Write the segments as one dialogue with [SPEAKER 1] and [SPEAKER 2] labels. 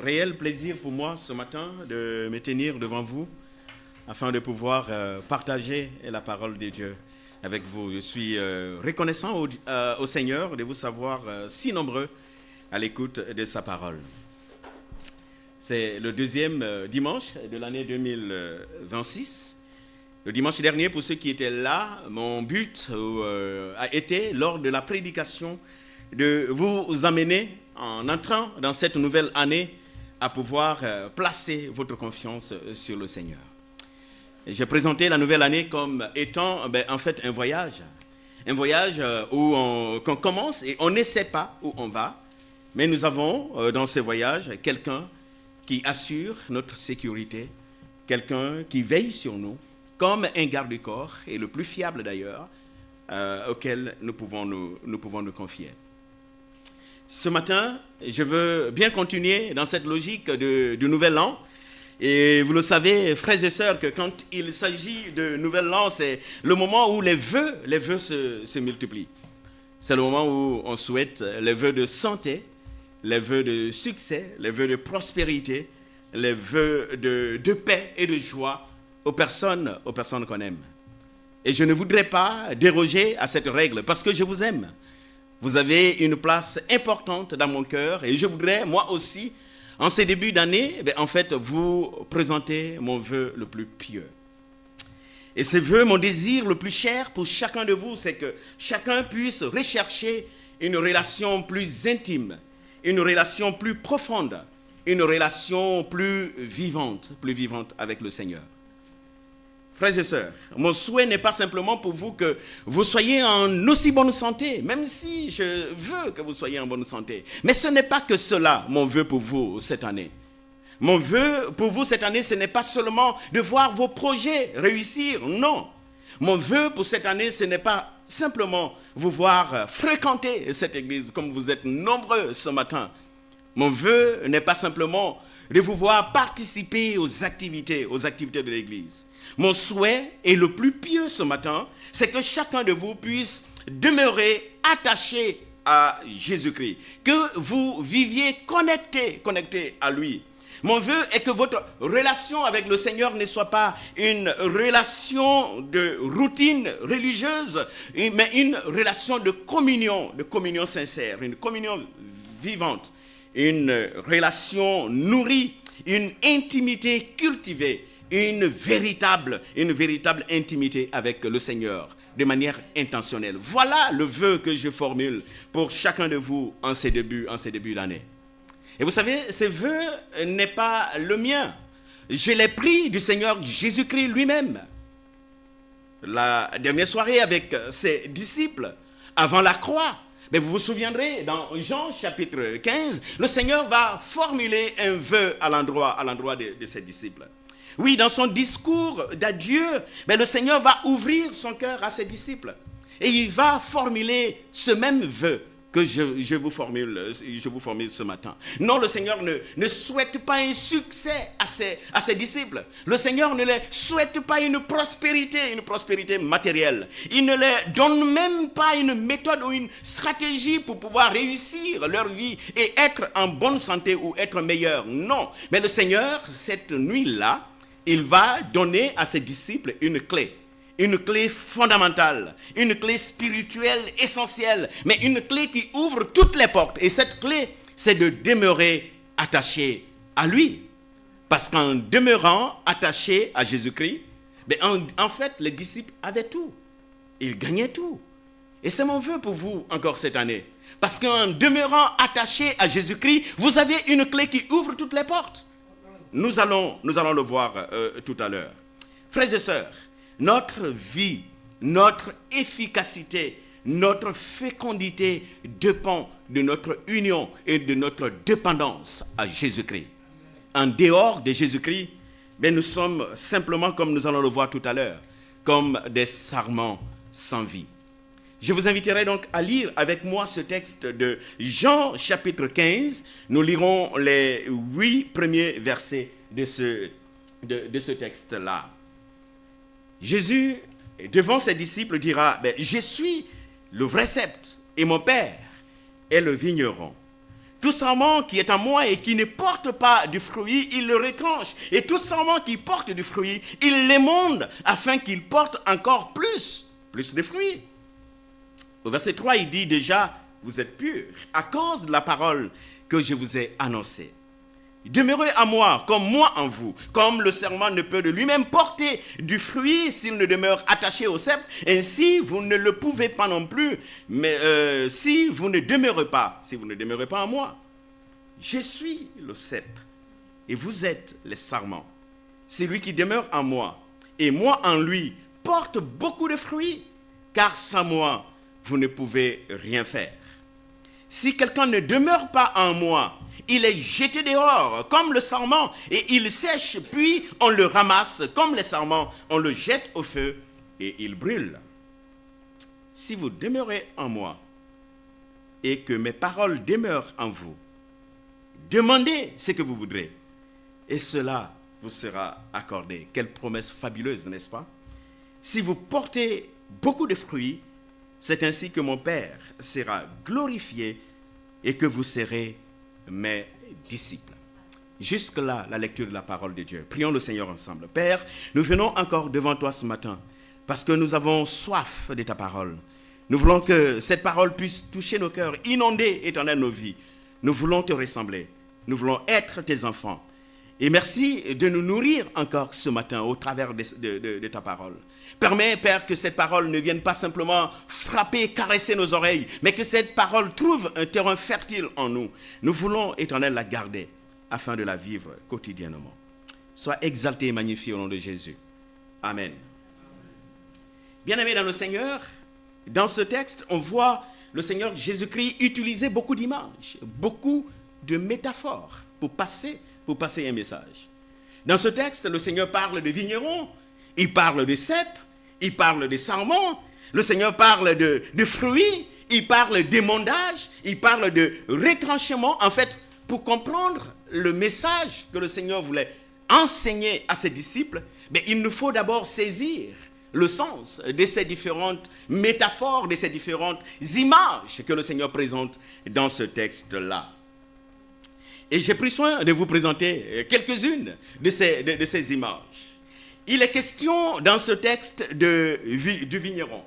[SPEAKER 1] réel plaisir pour moi ce matin de me tenir devant vous afin de pouvoir partager la parole de Dieu avec vous. Je suis reconnaissant au Seigneur de vous savoir si nombreux à l'écoute de sa parole. C'est le deuxième dimanche de l'année 2026. Le dimanche dernier, pour ceux qui étaient là, mon but a été, lors de la prédication, de vous amener, en entrant dans cette nouvelle année, à pouvoir placer votre confiance sur le Seigneur. J'ai présenté la nouvelle année comme étant en fait un voyage où qu'on commence et on ne sait pas où on va, mais nous avons dans ce voyage quelqu'un qui assure notre sécurité, quelqu'un qui veille sur nous, comme un garde-corps, et le plus fiable d'ailleurs, auquel nous pouvons nous confier. Ce matin, je veux bien continuer dans cette logique du Nouvel An. Et vous le savez, frères et sœurs, que quand il s'agit de Nouvel An, c'est le moment où les vœux se multiplient. C'est le moment où on souhaite les vœux de santé, les vœux de succès, les vœux de prospérité, les vœux de paix et de joie aux personnes qu'on aime. Et je ne voudrais pas déroger à cette règle parce que je vous aime. Vous avez une place importante dans mon cœur et je voudrais, moi aussi, en ces débuts d'année, en fait, vous présenter mon vœu le plus pieux. Et ce vœu, mon désir le plus cher pour chacun de vous, c'est que chacun puisse rechercher une relation plus intime, une relation plus profonde, une relation plus vivante avec le Seigneur. Frères et sœurs, mon souhait n'est pas simplement pour vous que vous soyez en aussi bonne santé, même si je veux que vous soyez en bonne santé. Mais ce n'est pas que cela, mon vœu pour vous cette année. Mon vœu pour vous cette année, ce n'est pas seulement de voir vos projets réussir, non. Mon vœu pour cette année, ce n'est pas simplement vous voir fréquenter cette église comme vous êtes nombreux ce matin. Mon vœu n'est pas simplement de vous voir participer aux activités de l'église. Mon souhait, et le plus pieux ce matin, c'est que chacun de vous puisse demeurer attaché à Jésus-Christ, que vous viviez connecté à lui. Mon vœu est que votre relation avec le Seigneur ne soit pas une relation de routine religieuse, mais une relation de communion sincère, une communion vivante, une relation nourrie, une intimité cultivée, une véritable intimité avec le Seigneur de manière intentionnelle. Voilà le vœu que je formule pour chacun de vous en ces débuts d'année. Et vous savez, ce vœu n'est pas le mien. Je l'ai pris du Seigneur Jésus-Christ lui-même. La dernière soirée avec ses disciples, avant la croix, mais vous vous souviendrez, dans Jean chapitre 15, le Seigneur va formuler un vœu à l'endroit de ses disciples. Oui, dans son discours d'adieu, le Seigneur va ouvrir son cœur à ses disciples. Et il va formuler ce même vœu que je vous formule ce matin. Non, le Seigneur ne souhaite pas un succès à ses disciples. Le Seigneur ne leur souhaite pas une prospérité matérielle. Il ne leur donne même pas une méthode ou une stratégie pour pouvoir réussir leur vie et être en bonne santé ou être meilleur. Non, mais le Seigneur, cette nuit-là, il va donner à ses disciples une clé fondamentale, une clé spirituelle essentielle, mais une clé qui ouvre toutes les portes. Et cette clé, c'est de demeurer attaché à lui. Parce qu'en demeurant attaché à Jésus-Christ, en fait, les disciples avaient tout. Ils gagnaient tout. Et c'est mon vœu pour vous encore cette année. Parce qu'en demeurant attaché à Jésus-Christ, vous avez une clé qui ouvre toutes les portes. Nous allons le voir tout à l'heure. Frères et sœurs, notre vie, notre efficacité, notre fécondité dépend de notre union et de notre dépendance à Jésus-Christ. En dehors de Jésus-Christ, nous sommes simplement, comme nous allons le voir tout à l'heure, comme des sarments sans vie. Je vous inviterai donc à lire avec moi ce texte de Jean chapitre 15. Nous lirons les 8 premiers versets de ce texte-là. Jésus, devant ses disciples, dira, je suis le vrai cep et mon Père est le vigneron. Tout sarment qui est en moi et qui ne porte pas du fruit, il le retranche. Et tout sarment qui porte du fruit, il l'émonde afin qu'il porte encore plus de fruits. Au verset 3, il dit déjà, vous êtes purs à cause de la parole que je vous ai annoncée. Demeurez en moi, comme moi en vous. Comme le sarment ne peut de lui-même porter du fruit s'il ne demeure attaché au cep, ainsi vous ne le pouvez pas non plus, mais si vous ne demeurez pas en moi. Je suis le cep et vous êtes les sarments. Celui qui demeure en moi et moi en lui porte beaucoup de fruits, car sans moi, vous ne pouvez rien faire. Si quelqu'un ne demeure pas en moi, il est jeté dehors comme le sarment et il sèche, puis on le ramasse comme les sarments, on le jette au feu et il brûle. Si vous demeurez en moi et que mes paroles demeurent en vous, demandez ce que vous voudrez et cela vous sera accordé. Quelle promesse fabuleuse, n'est-ce pas? Si vous portez beaucoup de fruits, c'est ainsi que mon Père sera glorifié et que vous serez mes disciples. Jusque-là, la lecture de la parole de Dieu. Prions le Seigneur ensemble. Père, nous venons encore devant toi ce matin parce que nous avons soif de ta parole. Nous voulons que cette parole puisse toucher nos cœurs, inonder, Éternel, nos vies. Nous voulons te ressembler. Nous voulons être tes enfants. Et merci de nous nourrir encore ce matin au travers de ta parole. Permets, Père, que cette parole ne vienne pas simplement frapper, caresser nos oreilles, mais que cette parole trouve un terrain fertile en nous. Nous voulons, Éternel, la garder afin de la vivre quotidiennement. Sois exalté et magnifié au nom de Jésus. Amen. Bien-aimés dans le Seigneur, dans ce texte, on voit le Seigneur Jésus-Christ utiliser beaucoup d'images, beaucoup de métaphores pour passer un message. Dans ce texte, le Seigneur parle de vignerons, il parle de cèpes, il parle de sarments, le Seigneur parle de fruits, il parle d'émondage, il parle de retranchement. En fait, pour comprendre le message que le Seigneur voulait enseigner à ses disciples, mais il nous faut d'abord saisir le sens de ces différentes métaphores, de ces différentes images que le Seigneur présente dans ce texte-là. Et j'ai pris soin de vous présenter quelques-unes de ces images. Il est question dans ce texte du vigneron.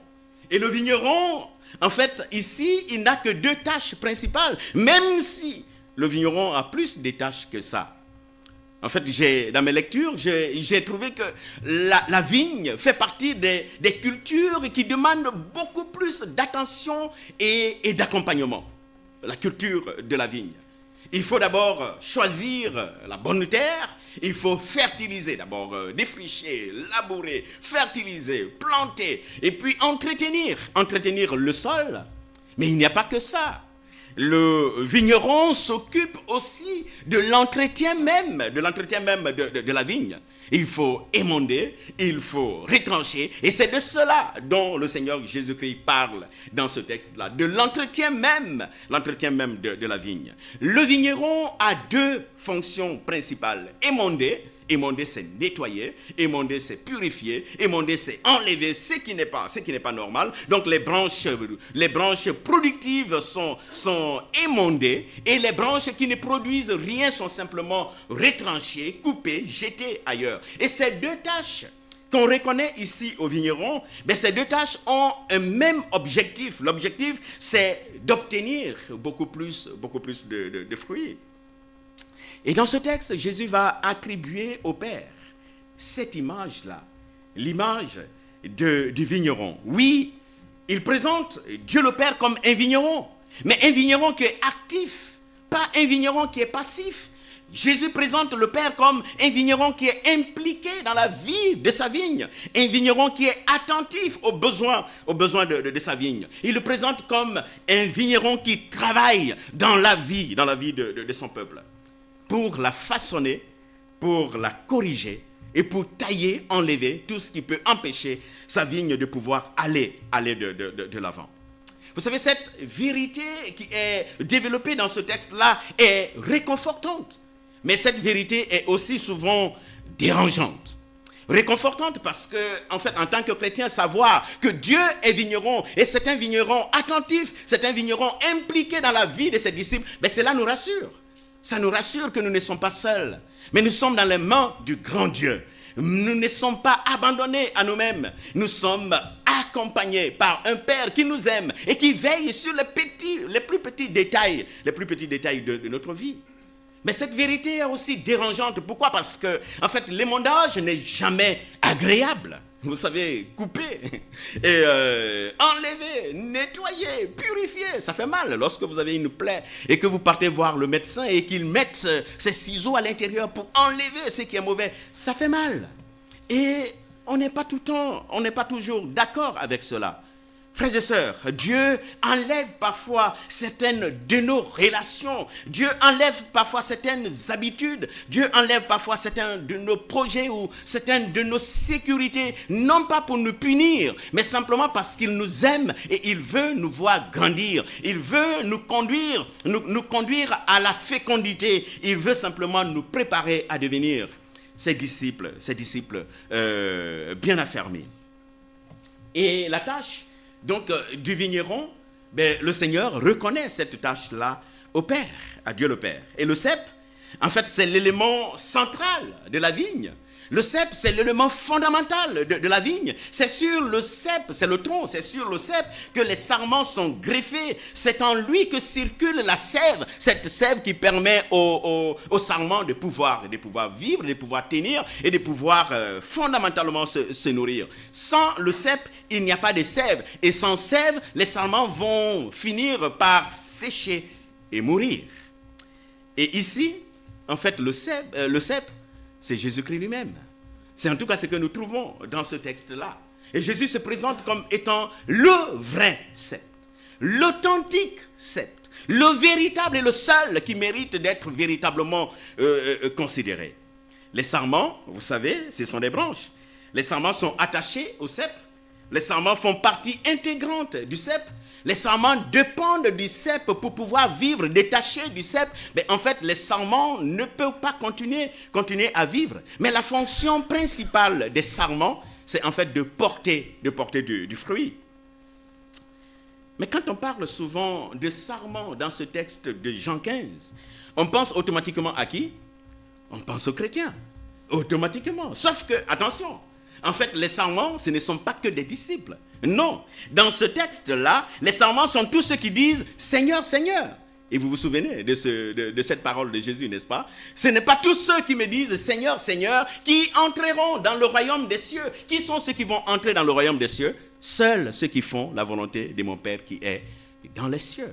[SPEAKER 1] Et le vigneron, en fait, ici, il n'a que deux tâches principales, même si le vigneron a plus de tâches que ça. En fait, dans mes lectures, j'ai trouvé que la vigne fait partie des cultures qui demandent beaucoup plus d'attention et d'accompagnement. La culture de la vigne. Il faut d'abord choisir la bonne terre, il faut fertiliser, d'abord défricher, labourer, fertiliser, planter, et puis entretenir le sol. Mais il n'y a pas que ça. Le vigneron s'occupe aussi de l'entretien même de la vigne. Il faut émonder, il faut retrancher. Et c'est de cela dont le Seigneur Jésus-Christ parle dans ce texte-là. De l'entretien même de la vigne. Le vigneron a deux fonctions principales. Émonder, c'est nettoyer. Émonder, c'est purifier. Émonder, c'est enlever ce qui n'est pas normal. Donc les branches productives sont émondées et les branches qui ne produisent rien sont simplement retranchées, coupées, jetées ailleurs. Et ces deux tâches qu'on reconnaît ici au vigneron, ces deux tâches ont un même objectif. L'objectif, c'est d'obtenir beaucoup plus de fruits. Et dans ce texte, Jésus va attribuer au Père cette image-là, l'image du vigneron. Oui, il présente Dieu le Père comme un vigneron, mais un vigneron qui est actif, pas un vigneron qui est passif. Jésus présente le Père comme un vigneron qui est impliqué dans la vie de sa vigne, un vigneron qui est attentif aux besoins de sa vigne. Il le présente comme un vigneron qui travaille dans la vie de son peuple, pour la façonner, pour la corriger et pour tailler, enlever tout ce qui peut empêcher sa vigne de pouvoir aller de l'avant. Vous savez, cette vérité qui est développée dans ce texte-là est réconfortante, mais cette vérité est aussi souvent dérangeante. Réconfortante parce que, en fait, en tant que chrétien, savoir que Dieu est vigneron et c'est un vigneron attentif, c'est un vigneron impliqué dans la vie de ses disciples, mais cela nous rassure. Ça nous rassure que nous ne sommes pas seuls, mais nous sommes dans les mains du grand Dieu. Nous ne sommes pas abandonnés à nous-mêmes. Nous sommes accompagnés par un Père qui nous aime et qui veille sur les plus petits détails de notre vie. Mais cette vérité est aussi dérangeante. Pourquoi? Parce que, en fait, l'émondage n'est jamais agréable. Vous savez, couper, et enlever, nettoyer, purifier, ça fait mal. Lorsque vous avez une plaie et que vous partez voir le médecin et qu'il mette ses ciseaux à l'intérieur pour enlever ce qui est mauvais, ça fait mal. Et on n'est pas toujours d'accord avec cela. Frères et sœurs, Dieu enlève parfois certaines de nos relations. Dieu enlève parfois certaines habitudes. Dieu enlève parfois certains de nos projets ou certaines de nos sécurités. Non pas pour nous punir, mais simplement parce qu'il nous aime et il veut nous voir grandir. Il veut nous conduire à la fécondité. Il veut simplement nous préparer à devenir ses disciples bien affermis. Et la tâche donc du vigneron, le Seigneur reconnaît cette tâche-là au Père, à Dieu le Père. Et le cep, en fait, c'est l'élément central de la vigne. Le cep, c'est l'élément fondamental de la vigne. C'est sur le cep, c'est le tronc, c'est sur le cep que les sarments sont greffés. C'est en lui que circule la sève, cette sève qui permet aux sarments de pouvoir vivre, de pouvoir tenir et de pouvoir fondamentalement se nourrir. Sans le cep, il n'y a pas de sève. Et sans sève, les sarments vont finir par sécher et mourir. Et ici, en fait, le cep, c'est Jésus-Christ lui-même. C'est en tout cas ce que nous trouvons dans ce texte-là. Et Jésus se présente comme étant le vrai sceptre, l'authentique sceptre, le véritable et le seul qui mérite d'être véritablement considéré. Les sarments, vous savez, ce sont des branches. Les sarments sont attachés au cep. Les sarments font partie intégrante du cep. Les sarments dépendent du cep pour pouvoir vivre détachés du cep. Mais en fait, les sarments ne peuvent pas continuer à vivre. Mais la fonction principale des sarments, c'est en fait de porter du fruit. Mais quand on parle souvent de sarments dans ce texte de Jean 15, on pense automatiquement à qui? On pense aux chrétiens. Automatiquement. Sauf que, attention, en fait, les sarments, ce ne sont pas que des disciples. Non, dans ce texte-là, les sarments sont tous ceux qui disent « Seigneur, Seigneur ». Et vous vous souvenez de cette parole de Jésus, n'est-ce pas? Ce n'est pas tous ceux qui me disent « Seigneur, Seigneur » qui entreront dans le royaume des cieux. Qui sont ceux qui vont entrer dans le royaume des cieux? Seuls ceux qui font la volonté de mon Père qui est dans les cieux.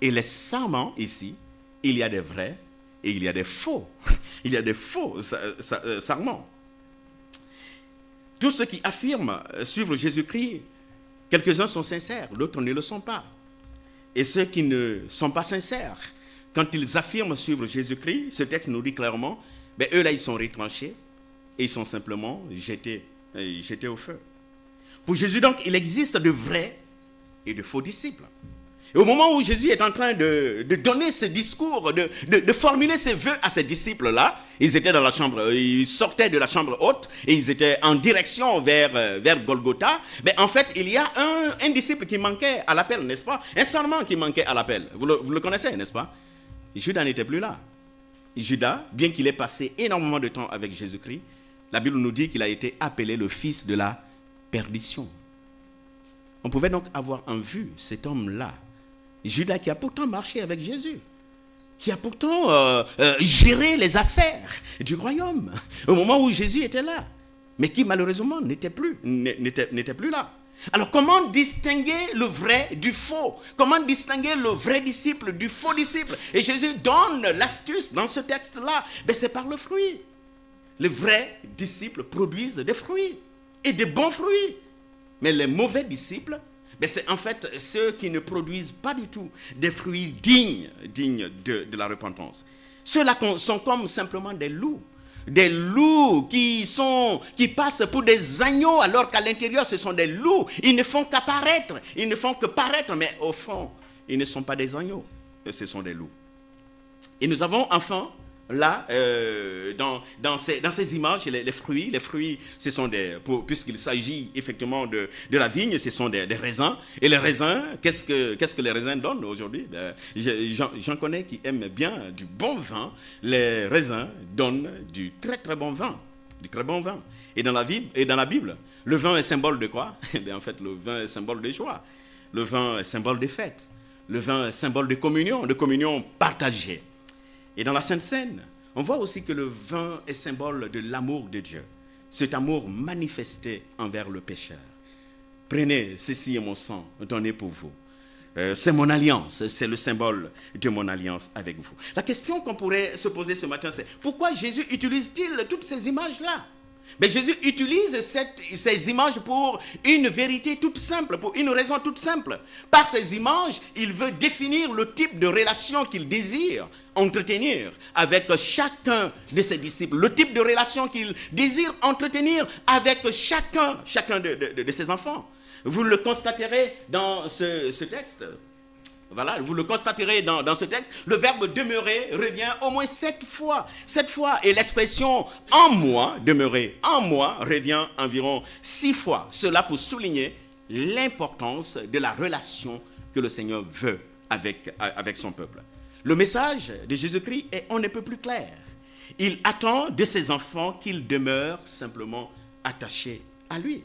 [SPEAKER 1] Et les sarments ici, il y a des vrais et il y a des faux. Il y a des faux sarments. Tous ceux qui affirment suivre Jésus-Christ, quelques-uns sont sincères, d'autres ne le sont pas. Et ceux qui ne sont pas sincères, quand ils affirment suivre Jésus-Christ, ce texte nous dit clairement, eux là ils sont retranchés et ils sont simplement jetés au feu. Pour Jésus donc, il existe de vrais et de faux disciples. Et au moment où Jésus est en train de donner ce discours, de formuler ses vœux à ses disciples-là, ils sortaient de la chambre haute et ils étaient en direction vers Golgotha. Mais en fait, il y a un disciple qui manquait à l'appel, n'est-ce pas? Un sarment qui manquait à l'appel. Vous le connaissez, n'est-ce pas? Judas n'était plus là. Judas, bien qu'il ait passé énormément de temps avec Jésus-Christ, la Bible nous dit qu'il a été appelé le fils de la perdition. On pouvait donc avoir en vue cet homme-là, Judas qui a pourtant marché avec Jésus, qui a pourtant géré les affaires du royaume au moment où Jésus était là, mais qui malheureusement n'était plus là. Alors comment distinguer le vrai du faux? Comment distinguer le vrai disciple du faux disciple? Et Jésus donne l'astuce dans ce texte-là. C'est par le fruit. Les vrais disciples produisent des fruits et des bons fruits. Mais les mauvais disciples, c'est en fait ceux qui ne produisent pas du tout des fruits dignes de la repentance. Ceux-là sont comme simplement des loups qui passent pour des agneaux alors qu'à l'intérieur ce sont des loups. Ils ne font que paraître, mais au fond, ils ne sont pas des agneaux, ce sont des loups. Et nous avons enfin là, dans ces images, les fruits, ce sont puisqu'il s'agit effectivement de la vigne, ce sont des raisins. Et les raisins, qu'est-ce que les raisins donnent aujourd'hui? J'en connais qui aiment bien du bon vin. Les raisins donnent du très très bon vin. Du très bon vin. Et dans la Bible, le vin est symbole de quoi? En fait, le vin est symbole de joie. Le vin est symbole de fête. Le vin est symbole de communion partagée. Et dans la Sainte Seine, on voit aussi que le vin est symbole de l'amour de Dieu. Cet amour manifesté envers le pécheur. Prenez, ceci est mon sang donné pour vous. C'est mon alliance, c'est le symbole de mon alliance avec vous. La question qu'on pourrait se poser ce matin, c'est pourquoi Jésus utilise-t-il toutes ces images-là? Mais Jésus utilise ces images pour une vérité toute simple, pour une raison toute simple. Par ces images, il veut définir le type de relation qu'il désire entretenir avec chacun de ses disciples, le type de relation qu'il désire entretenir avec chacun de ses enfants. Vous le constaterez dans ce texte. Voilà, vous le constaterez dans ce texte. Le verbe demeurer revient au moins 7 fois. 7 fois. Et l'expression en moi, demeurer en moi, revient environ 6 fois. Cela pour souligner l'importance de la relation que le Seigneur veut avec son peuple. Le message de Jésus-Christ est on ne peut plus clair. Il attend de ses enfants qu'ils demeurent simplement attachés à lui.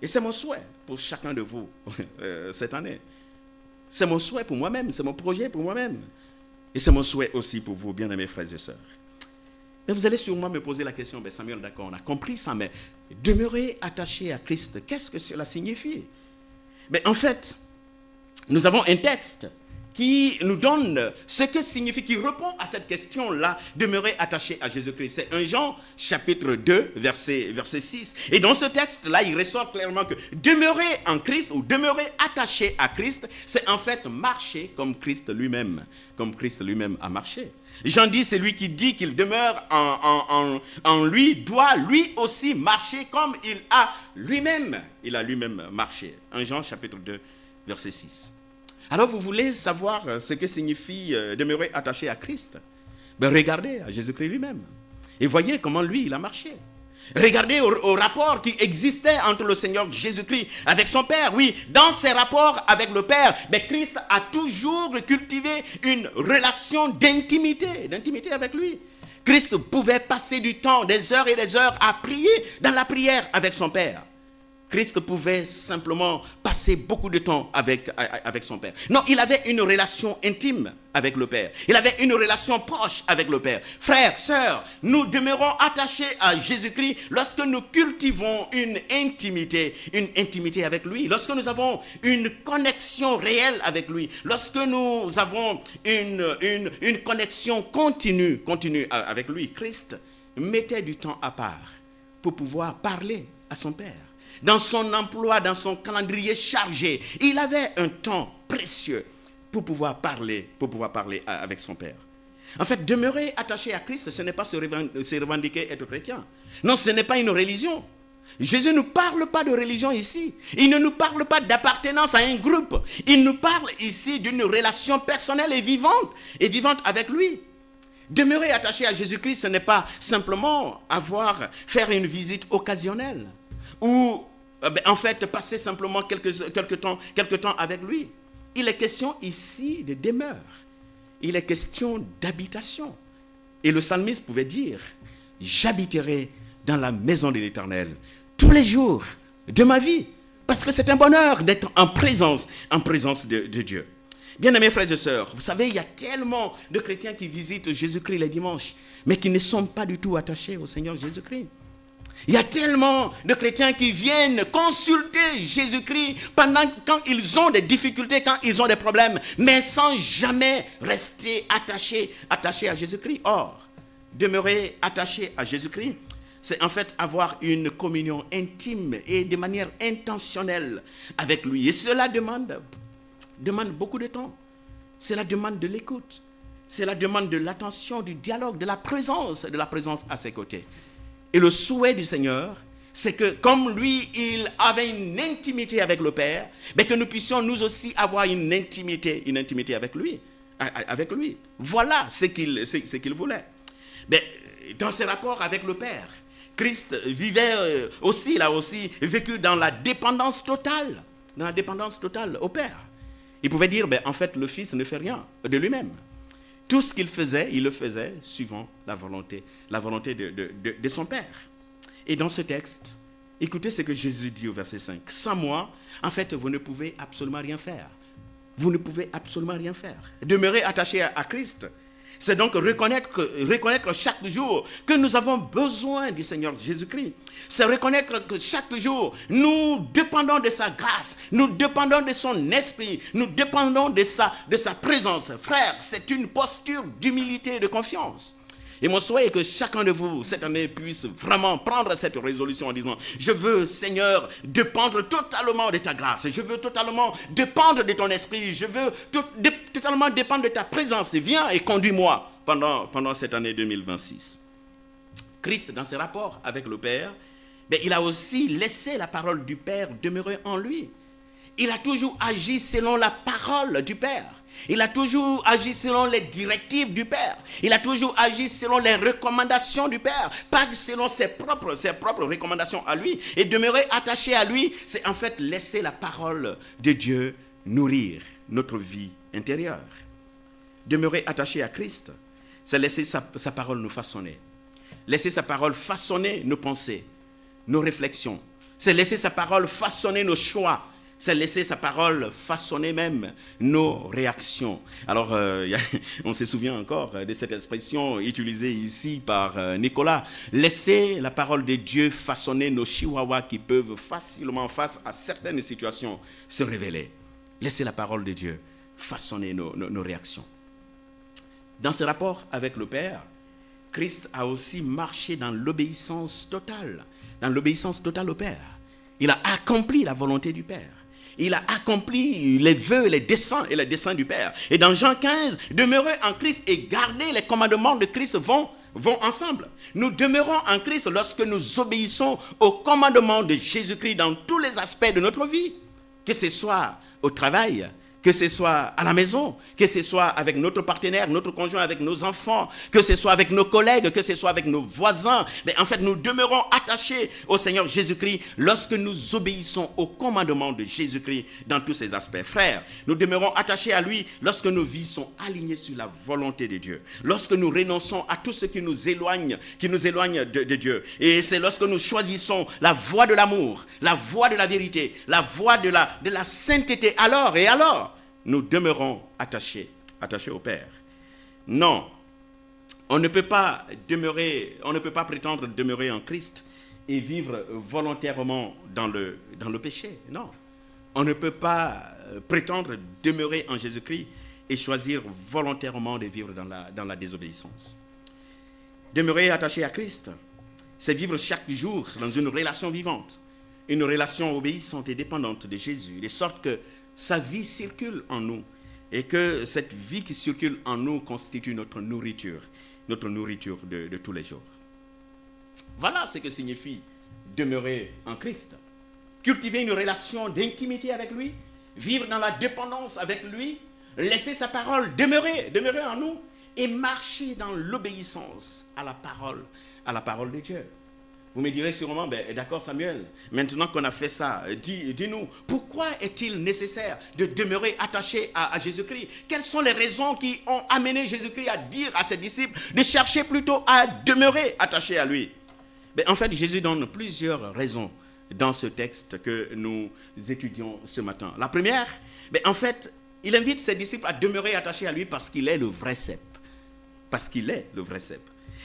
[SPEAKER 1] Et c'est mon souhait pour chacun de vous cette année. C'est mon souhait pour moi-même, c'est mon projet pour moi-même. Et c'est mon souhait aussi pour vous, bien-aimés frères et sœurs. Mais vous allez sûrement me poser la question, Samuel, d'accord, on a compris ça, mais demeurer attaché à Christ, qu'est-ce que cela signifie? En fait, nous avons un texte qui nous donne ce que signifie, qui répond à cette question-là, demeurer attaché à Jésus-Christ. C'est 1 Jean, chapitre 2, verset 6. Et dans ce texte-là, il ressort clairement que demeurer en Christ, ou demeurer attaché à Christ, c'est en fait marcher comme Christ lui-même a marché. Jean dit, c'est lui qui dit qu'il demeure en lui, doit lui aussi marcher comme il a lui-même marché. 1 Jean, chapitre 2, verset 6. Alors vous voulez savoir ce que signifie demeurer attaché à Christ? Regardez à Jésus-Christ lui-même. Et voyez comment lui, il a marché. Regardez au rapport qui existait entre le Seigneur Jésus-Christ avec son Père. Oui, dans ses rapports avec le Père, Christ a toujours cultivé une relation d'intimité avec lui. Christ pouvait passer du temps, des heures et des heures à prier dans la prière avec son Père. Christ pouvait simplement passer beaucoup de temps avec son Père. Non, il avait une relation intime avec le Père. Il avait une relation proche avec le Père. Frères, sœurs, nous demeurons attachés à Jésus-Christ lorsque nous cultivons une intimité avec lui. Lorsque nous avons une connexion réelle avec lui. Lorsque nous avons une connexion continue avec lui. Christ mettait du temps à part pour pouvoir parler à son Père. Dans son emploi, dans son calendrier chargé, il avait un temps précieux pour pouvoir parler avec son Père. En fait, demeurer attaché à Christ, ce n'est pas se revendiquer être chrétien. Non, ce n'est pas une religion. Jésus ne nous parle pas de religion ici. Il ne nous parle pas d'appartenance à un groupe. Il nous parle ici d'une relation personnelle et vivante avec lui. Demeurer attaché à Jésus-Christ, ce n'est pas simplement faire une visite occasionnelle. Ou en fait passer simplement quelques temps avec lui. Il est question ici de demeure. Il est question d'habitation. Et le psalmiste pouvait dire, j'habiterai dans la maison de l'Éternel tous les jours de ma vie. Parce que c'est un bonheur d'être en présence de Dieu. Bien-aimés frères et sœurs, vous savez, il y a tellement de chrétiens qui visitent Jésus-Christ les dimanches, mais qui ne sont pas du tout attachés au Seigneur Jésus-Christ. Il y a tellement de chrétiens qui viennent consulter Jésus-Christ quand ils ont des difficultés, quand ils ont des problèmes, mais sans jamais rester attachés à Jésus-Christ. Or, demeurer attaché à Jésus-Christ, c'est en fait avoir une communion intime et de manière intentionnelle avec lui. Et cela demande beaucoup de temps. Cela demande de l'écoute. Cela demande de l'attention, du dialogue, de la présence à ses côtés. Et le souhait du Seigneur, c'est que comme lui, il avait une intimité avec le Père, mais que nous puissions nous aussi avoir une intimité avec lui. Voilà ce qu'il voulait. Mais dans ses rapports avec le Père, Christ vivait aussi, il a aussi vécu dans la dépendance totale au Père. Il pouvait dire, en fait, le Fils ne fait rien de lui-même. Tout ce qu'il faisait, il le faisait suivant la volonté de son Père. Et dans ce texte, écoutez ce que Jésus dit au verset 5. Sans moi, en fait, vous ne pouvez absolument rien faire. Vous ne pouvez absolument rien faire. Demeurer attaché à Christ, c'est donc reconnaître chaque jour que nous avons besoin du Seigneur Jésus-Christ. C'est reconnaître que chaque jour, nous dépendons de sa grâce, nous dépendons de son esprit, nous dépendons de sa présence. Frère, c'est une posture d'humilité et de confiance. Et mon souhait est que chacun de vous, cette année, puisse vraiment prendre cette résolution en disant, je veux, Seigneur, dépendre totalement de ta grâce. Je veux totalement dépendre de ton esprit. Je veux totalement dépendre de ta présence. Viens et conduis-moi pendant cette année 2026. Christ, dans ses rapports avec le Père, il a aussi laissé la parole du Père demeurer en lui. Il a toujours agi selon la parole du Père. Il a toujours agi selon les directives du Père. Il a toujours agi selon les recommandations du Père, pas selon ses propres recommandations à lui. Et demeurer attaché à lui, c'est en fait laisser la parole de Dieu nourrir notre vie intérieure. Demeurer attaché à Christ, c'est laisser sa parole nous façonner. Laisser sa parole façonner nos pensées, nos réflexions. C'est laisser sa parole façonner nos choix. C'est laisser sa parole façonner même nos réactions. Alors, on se souvient encore de cette expression utilisée ici par Nicolas. Laisser la parole de Dieu façonner nos chihuahuas qui peuvent facilement, face à certaines situations, se révéler. Laisser la parole de Dieu façonner nos réactions. Dans ce rapport avec le Père, Christ a aussi marché dans l'obéissance totale au Père. Il a accompli la volonté du Père. Il a accompli les vœux, les desseins du Père. Et dans Jean 15, demeurer en Christ et garder les commandements de Christ vont ensemble. Nous demeurons en Christ lorsque nous obéissons aux commandements de Jésus-Christ dans tous les aspects de notre vie. Que ce soit au travail, que ce soit à la maison, que ce soit avec notre partenaire, notre conjoint, avec nos enfants, que ce soit avec nos collègues, que ce soit avec nos voisins. Mais en fait, nous demeurons attachés au Seigneur Jésus-Christ lorsque nous obéissons aux commandements de Jésus-Christ dans tous ses aspects. Frères, nous demeurons attachés à lui lorsque nos vies sont alignées sur la volonté de Dieu. Lorsque nous renonçons à tout ce qui nous éloigne de Dieu. Et c'est lorsque nous choisissons la voie de l'amour, la voie de la vérité, la voie de la sainteté. Alors, nous demeurons attachés au Père. Non, on ne peut pas prétendre demeurer en Christ et vivre volontairement dans le péché. Non, on ne peut pas prétendre demeurer en Jésus-Christ et choisir volontairement de vivre dans la désobéissance. Demeurer attaché à Christ, c'est vivre chaque jour dans une relation vivante, une relation obéissante et dépendante de Jésus, de sorte que sa vie circule en nous et que cette vie qui circule en nous constitue notre nourriture de tous les jours. Voilà ce que signifie demeurer en Christ. Cultiver une relation d'intimité avec lui, vivre dans la dépendance avec lui, laisser sa parole demeurer en nous et marcher dans l'obéissance à la parole de Dieu. Vous me direz sûrement, d'accord Samuel, maintenant qu'on a fait ça, dis-nous, pourquoi est-il nécessaire de demeurer attaché à Jésus-Christ? Quelles sont les raisons qui ont amené Jésus-Christ à dire à ses disciples de chercher plutôt à demeurer attaché à lui? En fait, Jésus donne plusieurs raisons dans ce texte que nous étudions ce matin. La première, en fait, il invite ses disciples à demeurer attachés à lui parce qu'il est le vrai cep. Parce qu'il est le vrai cep.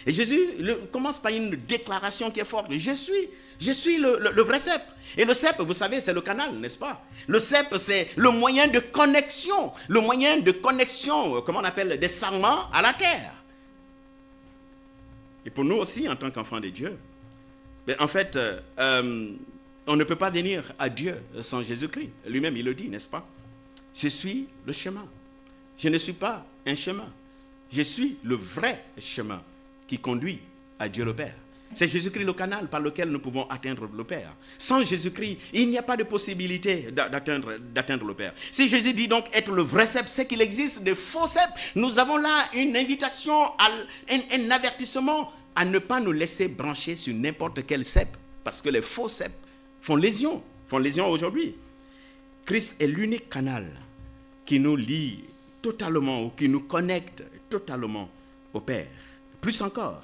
[SPEAKER 1] Et Jésus commence par une déclaration qui est forte. Je suis le vrai cep. Et le cep, vous savez, c'est le canal, n'est-ce pas? Le cep, c'est le moyen de connexion. Comment on appelle, des sarments à la terre. Et pour nous aussi, en tant qu'enfants de Dieu, en fait, on ne peut pas venir à Dieu sans Jésus-Christ. Lui-même, il le dit, n'est-ce pas? Je suis le chemin. Je ne suis pas un chemin. Je suis le vrai chemin qui conduit à Dieu le Père. C'est Jésus-Christ le canal par lequel nous pouvons atteindre le Père. Sans Jésus-Christ, il n'y a pas de possibilité d'atteindre le Père. Si Jésus dit donc être le vrai cep, c'est qu'il existe des faux ceps. Nous avons là une invitation, un avertissement à ne pas nous laisser brancher sur n'importe quel cep. Parce que les faux ceps font lésion aujourd'hui. Christ est l'unique canal qui nous lie totalement ou qui nous connecte totalement au Père. Plus encore,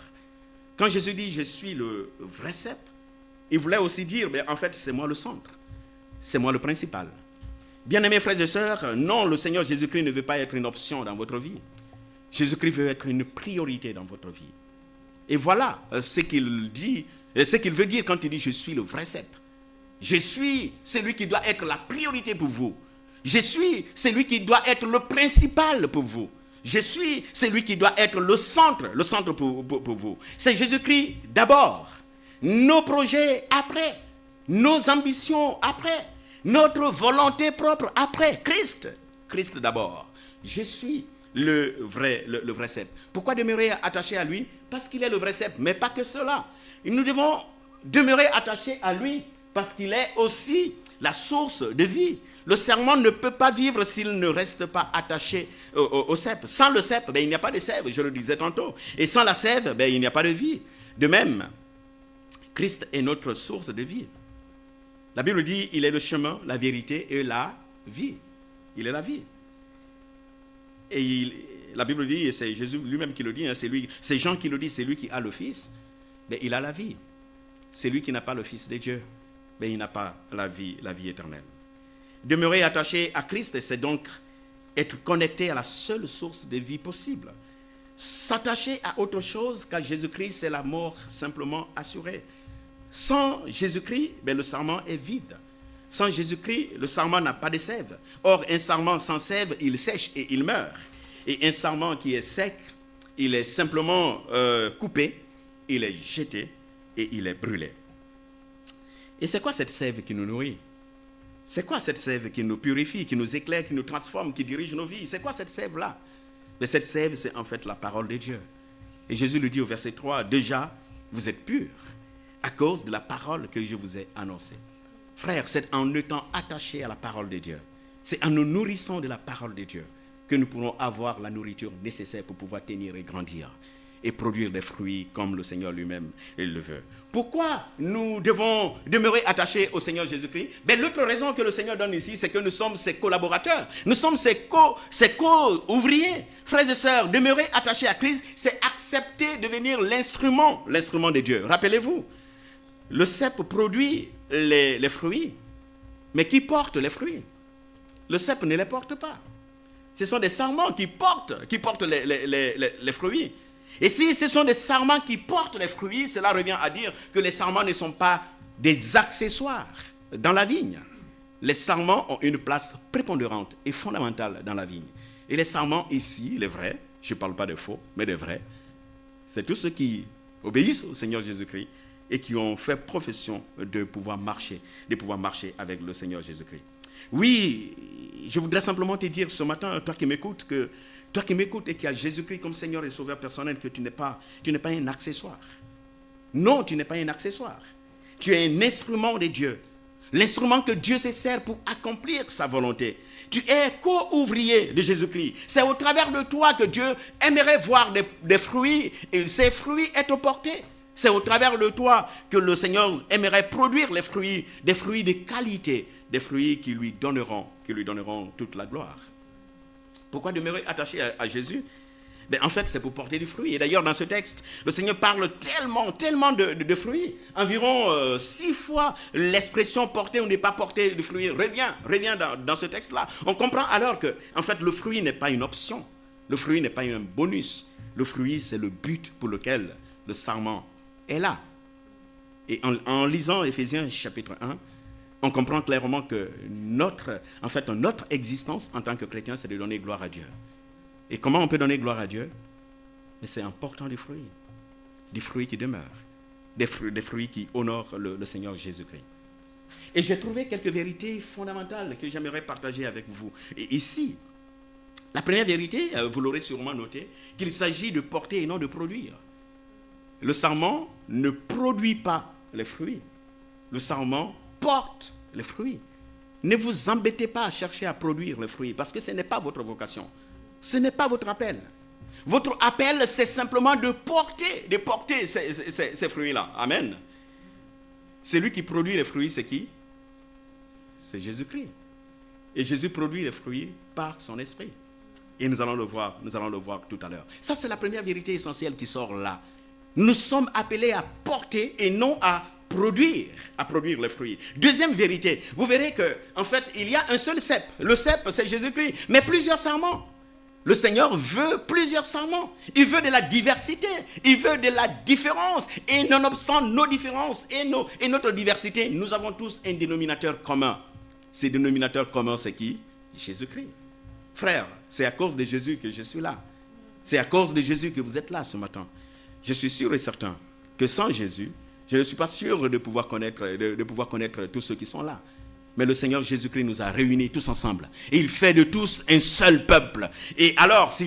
[SPEAKER 1] quand Jésus dit « je suis le vrai cep », il voulait aussi dire « en fait, c'est moi le centre, c'est moi le principal ». Bien-aimés frères et sœurs, non, le Seigneur Jésus-Christ ne veut pas être une option dans votre vie. Jésus-Christ veut être une priorité dans votre vie. Et voilà ce qu'il dit, ce qu'il veut dire quand il dit « je suis le vrai cep ». Je suis celui qui doit être la priorité pour vous. Je suis celui qui doit être le principal pour vous. Je suis celui qui doit être le centre pour vous. C'est Jésus-Christ d'abord, nos projets après, nos ambitions après, notre volonté propre après. Christ d'abord. Je suis le vrai cep. Pourquoi demeurer attaché à lui? Parce qu'il est le vrai cep, mais pas que cela. Nous devons demeurer attachés à lui parce qu'il est aussi la source de vie. Le serment ne peut pas vivre s'il ne reste pas attaché au cep. Sans le cep, il n'y a pas de sève, je le disais tantôt. Et sans la sève, il n'y a pas de vie. De même, Christ est notre source de vie. La Bible dit, il est le chemin, la vérité et la vie. Il est la vie. Et la Bible dit, et c'est Jésus lui-même qui le dit, c'est Jean qui le dit, c'est lui qui a le Fils, il a la vie. C'est lui qui n'a pas le Fils de Dieu, il n'a pas la vie éternelle. Demeurer attaché à Christ, c'est donc être connecté à la seule source de vie possible. S'attacher à autre chose qu'à Jésus-Christ, c'est la mort simplement assurée. Sans Jésus-Christ, le sarment est vide. Sans Jésus-Christ, le sarment n'a pas de sève. Or, un sarment sans sève, il sèche et il meurt. Et un sarment qui est sec, il est simplement coupé, il est jeté et il est brûlé. Et c'est quoi cette sève qui nous nourrit? C'est quoi cette sève qui nous purifie, qui nous éclaire, qui nous transforme, qui dirige nos vies? C'est quoi cette sève-là? Mais cette sève, c'est en fait la parole de Dieu. Et Jésus lui dit au verset 3, déjà, vous êtes purs à cause de la parole que je vous ai annoncée. Frères, c'est en étant attachés à la parole de Dieu, c'est en nous nourrissant de la parole de Dieu que nous pourrons avoir la nourriture nécessaire pour pouvoir tenir et grandir et produire des fruits comme le Seigneur lui-même le veut. Pourquoi nous devons demeurer attachés au Seigneur Jésus-Christ? L'autre raison que le Seigneur donne ici, c'est que nous sommes ses collaborateurs. Nous sommes ses co-ouvriers. Frères et sœurs, demeurer attachés à Christ, c'est accepter de devenir l'instrument de Dieu. Rappelez-vous, le cep produit les fruits, mais qui porte les fruits? Le cep ne les porte pas. Ce sont des sarments qui portent les fruits. Et si ce sont des sarments qui portent les fruits, cela revient à dire que les sarments ne sont pas des accessoires dans la vigne. Les sarments ont une place prépondérante et fondamentale dans la vigne. Et les sarments ici, les vrais, je ne parle pas de faux, mais de vrais, c'est tous ceux qui obéissent au Seigneur Jésus-Christ et qui ont fait profession de pouvoir marcher avec le Seigneur Jésus-Christ. Oui, je voudrais simplement te dire ce matin, toi qui m'écoutes et qui as Jésus-Christ comme Seigneur et Sauveur personnel, que tu n'es pas un accessoire. Non, tu n'es pas un accessoire. Tu es un instrument de Dieu. L'instrument que Dieu se sert pour accomplir sa volonté. Tu es co-ouvrier de Jésus-Christ. C'est au travers de toi que Dieu aimerait voir des fruits et ces fruits être portés. C'est au travers de toi que le Seigneur aimerait produire les fruits, des fruits de qualité, des fruits qui lui donneront toute la gloire. Pourquoi demeurer attaché à Jésus? En fait, c'est pour porter du fruit. Et d'ailleurs, dans ce texte, le Seigneur parle tellement de fruits. Environ 6 fois l'expression porter ou ne pas porter de fruits revient dans ce texte-là. On comprend alors que, en fait, le fruit n'est pas une option. Le fruit n'est pas un bonus. Le fruit, c'est le but pour lequel le sarment est là. Et en lisant Éphésiens chapitre 1, on comprend clairement que notre existence en tant que chrétien, c'est de donner gloire à Dieu. Et comment on peut donner gloire à Dieu? Mais c'est en portant des fruits qui demeurent, des fruits qui honorent le Seigneur Jésus-Christ. Et j'ai trouvé quelques vérités fondamentales que j'aimerais partager avec vous. Et ici, la première vérité, vous l'aurez sûrement noté, qu'il s'agit de porter et non de produire. Le sarment ne produit pas les fruits. Le sarment porte les fruits. Ne vous embêtez pas à chercher à produire les fruits parce que ce n'est pas votre vocation. Ce n'est pas votre appel. Votre appel, c'est simplement de porter ces fruits-là. Amen. Celui qui produit les fruits, c'est qui? C'est Jésus-Christ. Et Jésus produit les fruits par son esprit. Et nous allons le voir tout à l'heure. Ça, c'est la première vérité essentielle qui sort là. Nous sommes appelés à porter et non à produire les fruits. Deuxième vérité, vous verrez que, en fait, il y a un seul cep. Le cep, c'est Jésus-Christ, mais plusieurs sarments. Le Seigneur veut plusieurs sarments. Il veut de la diversité. Il veut de la différence. Et nonobstant nos différences et notre diversité, nous avons tous un dénominateur commun. Ce dénominateur commun, c'est qui? Jésus-Christ. Frère, c'est à cause de Jésus que je suis là. C'est à cause de Jésus que vous êtes là ce matin. Je suis sûr et certain que sans Jésus, je ne suis pas sûr de pouvoir connaître tous ceux qui sont là. Mais le Seigneur Jésus-Christ nous a réunis tous ensemble. Et il fait de tous un seul peuple. Et alors, si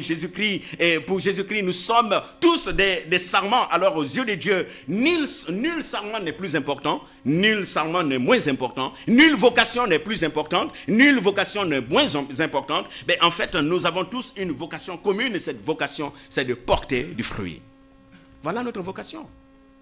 [SPEAKER 1] pour Jésus-Christ, nous sommes tous des sarments, alors aux yeux de Dieu, nul sarment n'est plus important, nul sarment n'est moins important, nulle vocation n'est plus importante, nulle vocation n'est moins importante. Mais en fait, nous avons tous une vocation commune et cette vocation, c'est de porter du fruit. Voilà notre vocation.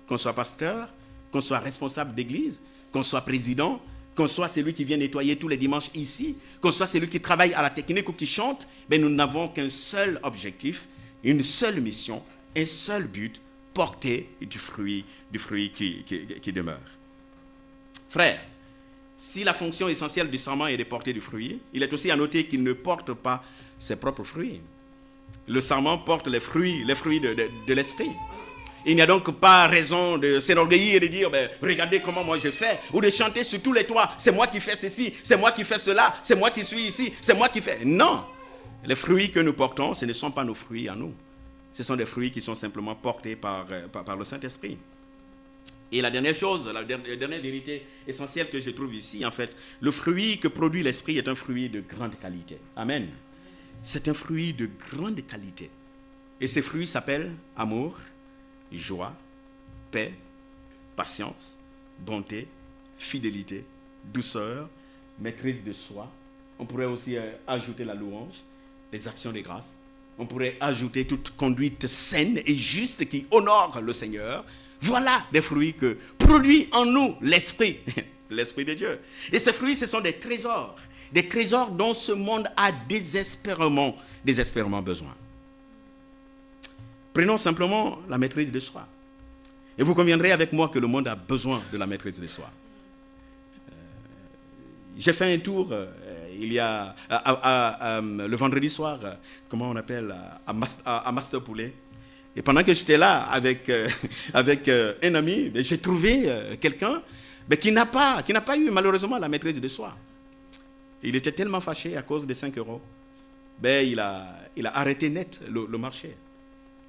[SPEAKER 1] Qu'on soit pasteur, qu'on soit responsable d'église, qu'on soit président, qu'on soit celui qui vient nettoyer tous les dimanches ici, qu'on soit celui qui travaille à la technique ou qui chante, ben nous n'avons qu'un seul objectif, une seule mission, un seul but, porter du fruit qui demeure. Frère, si la fonction essentielle du sarment est de porter du fruit, il est aussi à noter qu'il ne porte pas ses propres fruits. Le sarment porte les fruits de l'esprit. Il n'y a donc pas raison de s'enorgueillir et de dire regardez comment moi je fais, ou de chanter sur tous les toits, c'est moi qui fais ceci, c'est moi qui fais cela, c'est moi qui suis ici, c'est moi qui fais. Non, les fruits que nous portons, ce ne sont pas nos fruits à nous. Ce sont des fruits qui sont simplement portés par le Saint-Esprit. Et la dernière chose, la dernière vérité essentielle que je trouve ici, en fait, le fruit que produit l'Esprit est un fruit de grande qualité. Amen. C'est un fruit de grande qualité. Et ces fruits s'appellent amour, joie, paix, patience, bonté, fidélité, douceur, maîtrise de soi. On pourrait aussi ajouter la louange, les actions de grâce. On pourrait ajouter toute conduite saine et juste qui honore le Seigneur. Voilà des fruits que produit en nous l'Esprit, l'Esprit de Dieu. Et ces fruits, ce sont des trésors dont ce monde a désespérément besoin. Prenons simplement la maîtrise de soi. Et vous conviendrez avec moi que le monde a besoin de la maîtrise de soi. J'ai fait un tour il y a le vendredi soir, comment on appelle, à Master Poulet. Et pendant que j'étais là avec un ami, j'ai trouvé quelqu'un qui n'a pas eu malheureusement la maîtrise de soi. Il était tellement fâché à cause des 5 €. Il a arrêté net le marché.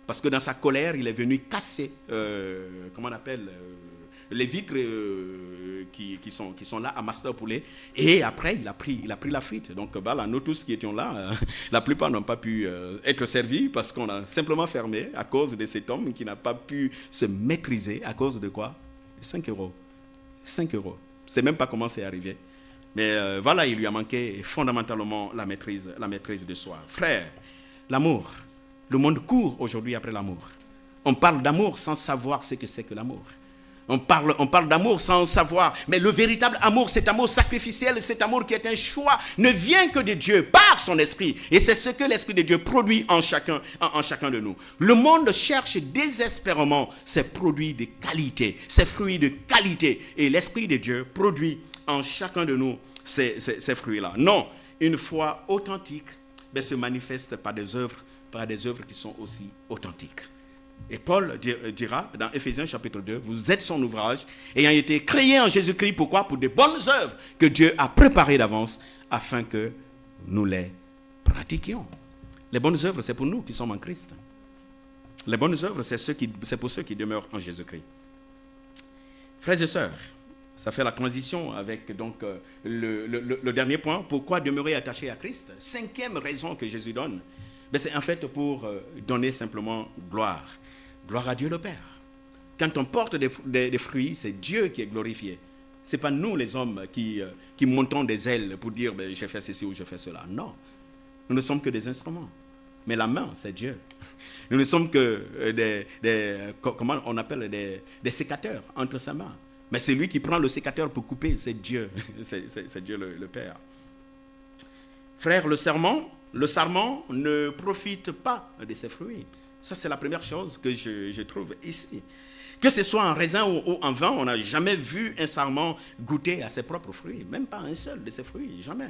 [SPEAKER 1] Parce que dans sa colère, il est venu casser, les vitres qui sont là à Master Poulet. Et après, il a pris la fuite. Donc là, nous tous qui étions là, la plupart n'ont pas pu être servis parce qu'on a simplement fermé à cause de cet homme qui n'a pas pu se maîtriser. À cause de quoi? 5 €. 5 €. Je ne sais même pas comment c'est arrivé. Mais voilà, il lui a manqué fondamentalement la maîtrise de soi. Frère, l'amour. Le monde court aujourd'hui après l'amour. On parle d'amour sans savoir ce que c'est que l'amour. On parle d'amour sans savoir. Mais le véritable amour, cet amour sacrificiel, cet amour qui est un choix, ne vient que de Dieu, par son esprit. Et c'est ce que l'Esprit de Dieu produit en chacun de nous. Le monde cherche désespérément ces produits de qualité, ces fruits de qualité. Et l'Esprit de Dieu produit en chacun de nous ces fruits-là. Non, une foi authentique se manifeste par des œuvres qui sont aussi authentiques. Et Paul dira dans Éphésiens chapitre 2, vous êtes son ouvrage, ayant été créé en Jésus-Christ, pourquoi? Pour de bonnes œuvres que Dieu a préparées d'avance afin que nous les pratiquions. Les bonnes œuvres, c'est pour nous qui sommes en Christ. Les bonnes œuvres, c'est pour ceux qui demeurent en Jésus-Christ. Frères et sœurs, ça fait la transition avec donc le dernier point. Pourquoi demeurer attaché à Christ? 5e raison que Jésus donne. C'est en fait pour donner simplement gloire. Gloire à Dieu le Père. Quand on porte des fruits, c'est Dieu qui est glorifié. Ce n'est pas nous les hommes qui montons des ailes pour dire ben, j'ai fait ceci ou j'ai fait cela. Non, nous ne sommes que des instruments. Mais la main, c'est Dieu. Nous ne sommes que comment on appelle, des sécateurs entre ses mains. Mais c'est lui qui prend le sécateur pour couper, c'est Dieu. C'est Dieu le Père. Frère, le sarment ne profite pas de ses fruits. Ça, c'est la première chose que je trouve ici. Que ce soit en raisin ou en vin, on n'a jamais vu un sarment goûter à ses propres fruits. Même pas un seul de ses fruits, jamais.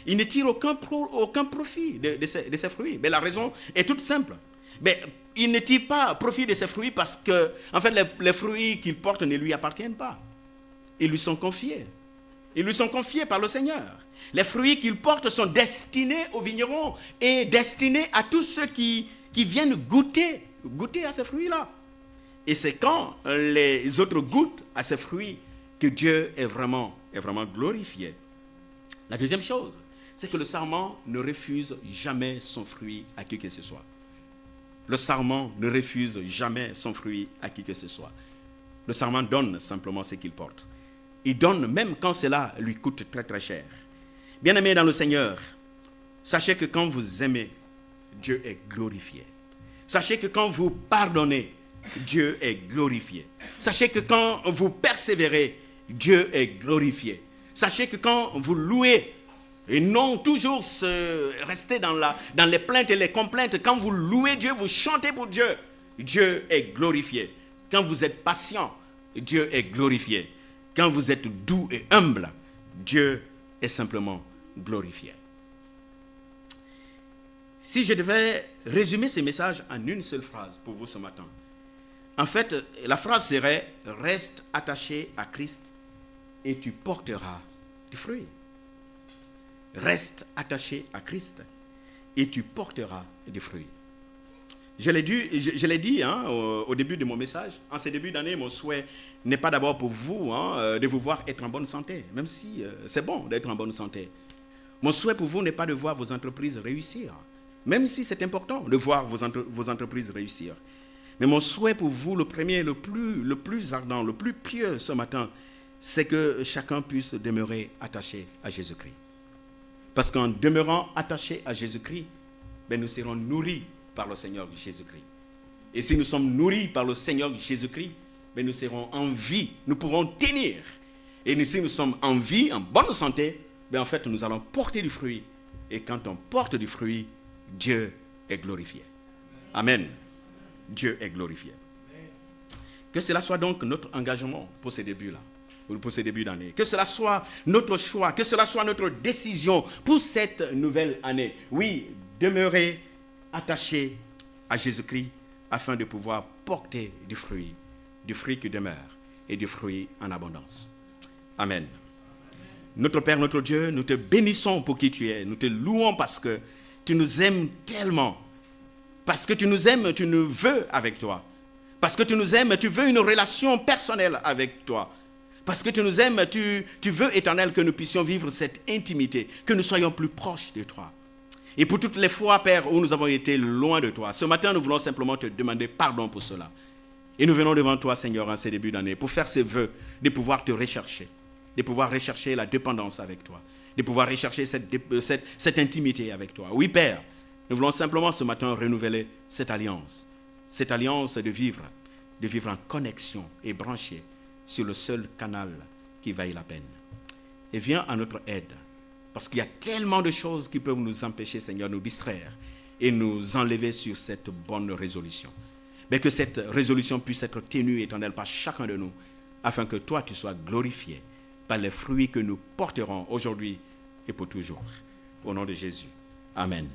[SPEAKER 1] Il ne tire aucun profit de ses fruits. Mais la raison est toute simple. Mais il ne tire pas profit de ses fruits parce que, en fait, les fruits qu'il porte ne lui appartiennent pas. Ils lui sont confiés. Ils lui sont confiés par le Seigneur. Les fruits qu'il porte sont destinés aux vignerons et destinés à tous ceux qui viennent goûter à ces fruits-là. Et c'est quand les autres goûtent à ces fruits que Dieu est vraiment glorifié. La deuxième chose, c'est que le sarment ne refuse jamais son fruit à qui que ce soit. Le sarment ne refuse jamais son fruit à qui que ce soit. Le sarment donne simplement ce qu'il porte. Il donne même quand cela lui coûte très très cher. Bien-aimés dans le Seigneur, sachez que quand vous aimez, Dieu est glorifié. Sachez que quand vous pardonnez, Dieu est glorifié. Sachez que quand vous persévérez, Dieu est glorifié. Sachez que quand vous louez, et non toujours rester dans les plaintes et les complaintes, quand vous louez Dieu, vous chantez pour Dieu, Dieu est glorifié. Quand vous êtes patient, Dieu est glorifié. Quand vous êtes doux et humble, Dieu est simplement glorifié. Si je devais résumer ces messages en une seule phrase pour vous ce matin, en fait, la phrase serait « Reste attaché à Christ et tu porteras du fruit. » Reste attaché à Christ et tu porteras du fruit. Je l'ai dit au début de mon message. En ce début d'année, mon souhait n'est pas d'abord pour vous de vous voir être en bonne santé, même si c'est bon d'être en bonne santé. Mon souhait pour vous n'est pas de voir vos entreprises réussir, même si c'est important de voir vos entreprises réussir. Mais mon souhait pour vous, le premier, le plus ardent, le plus pieux ce matin, c'est que chacun puisse demeurer attaché à Jésus-Christ. Parce qu'en demeurant attaché à Jésus-Christ, nous serons nourris par le Seigneur Jésus-Christ. Et si nous sommes nourris par le Seigneur Jésus-Christ, nous serons en vie, nous pourrons tenir. Et si nous sommes en vie, en bonne santé, en fait, nous allons porter du fruit. Et quand on porte du fruit, Dieu est glorifié. Amen. Dieu est glorifié. Que cela soit donc notre engagement pour ces débuts-là, pour ces débuts d'année. Que cela soit notre choix, que cela soit notre décision pour cette nouvelle année. Oui, demeurer attaché à Jésus-Christ afin de pouvoir porter du fruit qui demeure et du fruit en abondance. Amen. Notre Père, notre Dieu, nous te bénissons pour qui tu es. Nous te louons parce que tu nous aimes tellement. Parce que tu nous aimes, tu nous veux avec toi. Parce que tu nous aimes, tu veux une relation personnelle avec toi. Parce que tu nous aimes, tu veux, Éternel, que nous puissions vivre cette intimité, que nous soyons plus proches de toi. Et pour toutes les fois, Père, où nous avons été loin de toi, ce matin, nous voulons simplement te demander pardon pour cela. Et nous venons devant toi, Seigneur, en ces débuts d'année, pour faire ces vœux, de pouvoir te rechercher, de pouvoir rechercher la dépendance avec toi, de pouvoir rechercher cette intimité avec toi. Oui, Père, nous voulons simplement ce matin renouveler cette alliance de vivre en connexion et branché sur le seul canal qui vaille la peine. Et viens à notre aide, parce qu'il y a tellement de choses qui peuvent nous empêcher, Seigneur, nous distraire et nous enlever sur cette bonne résolution. Mais que cette résolution puisse être tenue, Éternel, par chacun de nous, afin que toi, tu sois glorifié par les fruits que nous porterons aujourd'hui et pour toujours. Au nom de Jésus. Amen.